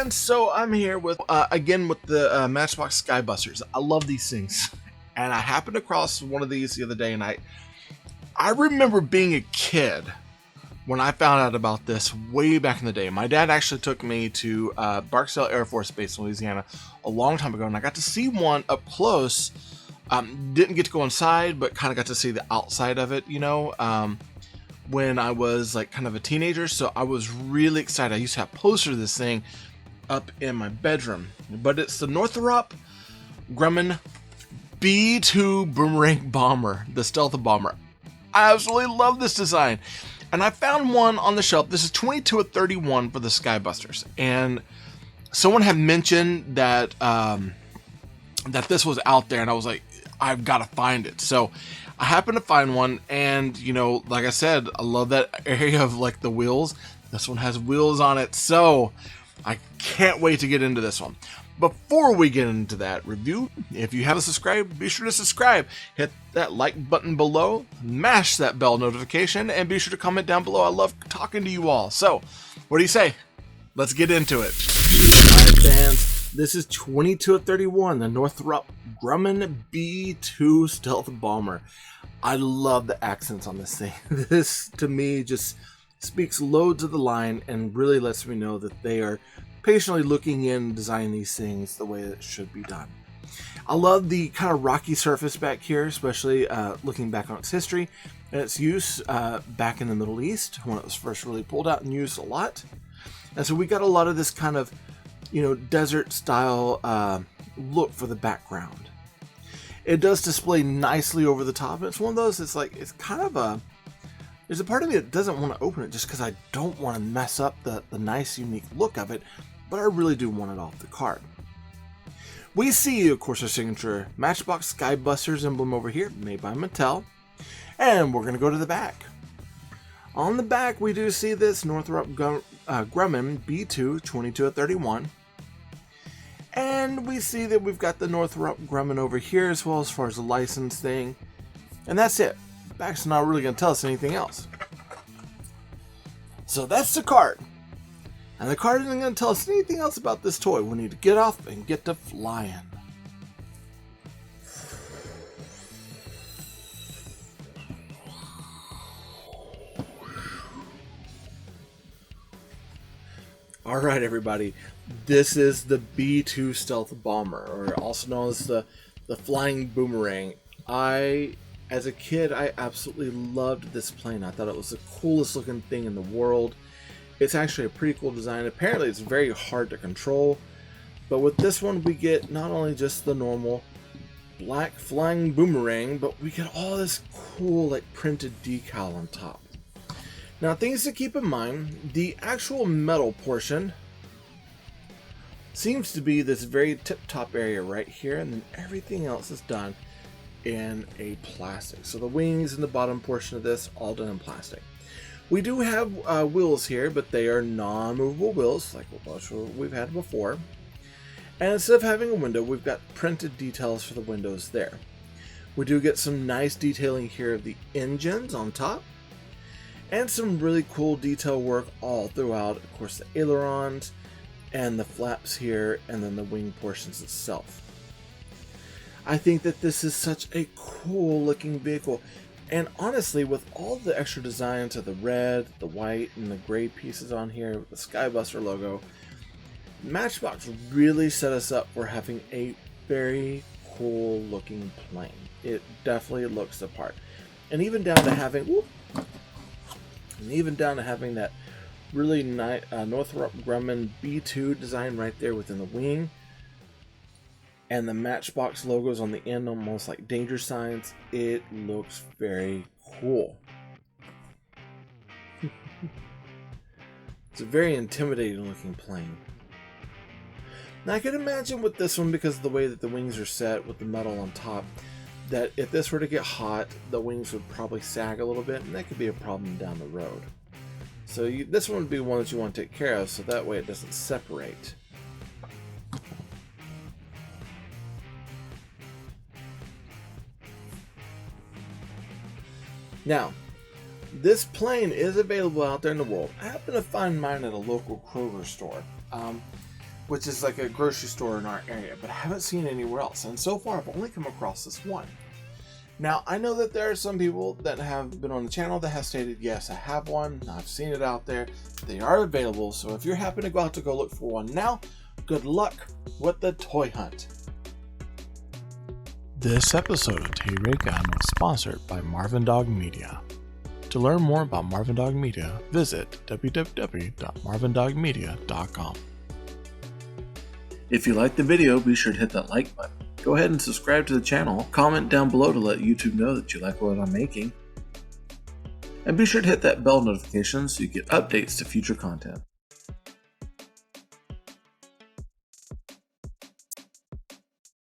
And so I'm here with again with the Matchbox Sky Busters. I love these things, and I happened across one of these the other day, and I remember being a kid when I found out about this way back in the day. My dad actually took me to Barksdale Air Force Base in Louisiana a long time ago, and I got to see one up close. Didn't get to go inside, but kind of got to see the outside of it, when I was like kind of a teenager. So I was really excited. I used to have posters of this thing up in my bedroom, but it's the Northrop Grumman b-2 boomerang bomber, the stealth bomber. I absolutely love this design, and I found one on the shelf. This is 22 of 31 for the Sky Busters, and someone had mentioned that that this was out there, and I was like, I've got to find it. So I happened to find one, and like I said, I love that area of like the wheels. This one has wheels on it, so I can't wait to get into this one. Before we get into that review, if you haven't subscribed, be sure to subscribe. Hit that like button below, mash that bell notification, and be sure to comment down below. I love talking to you all. So, what do you say? Let's get into it. All right, fans. This is 22 of 31, the Northrop Grumman b-2 stealth bomber. I love the accents on this thing. This, to me, just speaks loads of the line and really lets me know that they are patiently looking in and designing these things the way that it should be done. I love the kind of rocky surface back here, especially looking back on its history and its use back in the Middle East when it was first really pulled out and used a lot. And so we got a lot of this kind of desert style look for the background. It does display nicely over the top. It's one of those, it's kind of there's a part of me that doesn't want to open it just because I don't want to mess up the nice, unique look of it, but I really do want it off the card. We see, of course, our signature Matchbox Sky Busters emblem over here, made by Mattel, and we're going to go to the back. On the back, we do see this Northrop Grumman b-2 22 of 31. And we see that we've got the Northrop Grumman over here as well as far as the license thing. And that's it. The back's not really going to tell us anything else. So that's the card. And the card isn't going to tell us anything else about this toy. We need to get off and get to flying. Alright, everybody, this is the b-2 stealth bomber, or also known as the flying boomerang. As a kid, I absolutely loved this plane. I thought it was the coolest looking thing in the world. It's actually a pretty cool design. Apparently, it's very hard to control, but with this one, we get not only just the normal black flying boomerang, but we get all this cool, like, printed decal on top. Now, things to keep in mind, the actual metal portion seems to be this very tip-top area right here, and then everything else is done in a plastic. So the wings and the bottom portion of this, all done in plastic. We do have wheels here, but they are non-movable wheels, like we've had before. And instead of having a window, we've got printed details for the windows there. We do get some nice detailing here of the engines on top, and some really cool detail work all throughout, of course, the ailerons and the flaps here, and then the wing portions itself. I think that this is such a cool looking vehicle, and honestly, with all the extra designs of the red, the white, and the gray pieces on here with the Sky Buster logo, Matchbox really set us up for having a very cool looking plane. It definitely looks the part, and even down to having that really nice Northrop Grumman b-2 design right there within the wing, and the Matchbox logos on the end, almost like danger signs. It looks very cool. It's a very intimidating looking plane. Now, I can imagine with this one, because of the way that the wings are set with the metal on top, that if this were to get hot, the wings would probably sag a little bit, and that could be a problem down the road. So this one would be one that you want to take care of, so that way it doesn't separate. Now, this plane is available out there in the world. I happen to find mine at a local Kroger store. which is like a grocery store in our area, but I haven't seen it anywhere else. And so far, I've only come across this one. Now, I know that there are some people that have been on the channel that have stated, yes, I have one, I've seen it out there, they are available, so if you're happy to go out to go look for one now, good luck with the toy hunt. This episode of Teddy Ray Gun was sponsored by Marvin Dog Media. To learn more about Marvin Dog Media, visit www.marvindogmedia.com. If you liked the video, be sure to hit that like button. Go ahead and subscribe to the channel. Comment down below to let YouTube know that you like what I'm making. And be sure to hit that bell notification so you get updates to future content.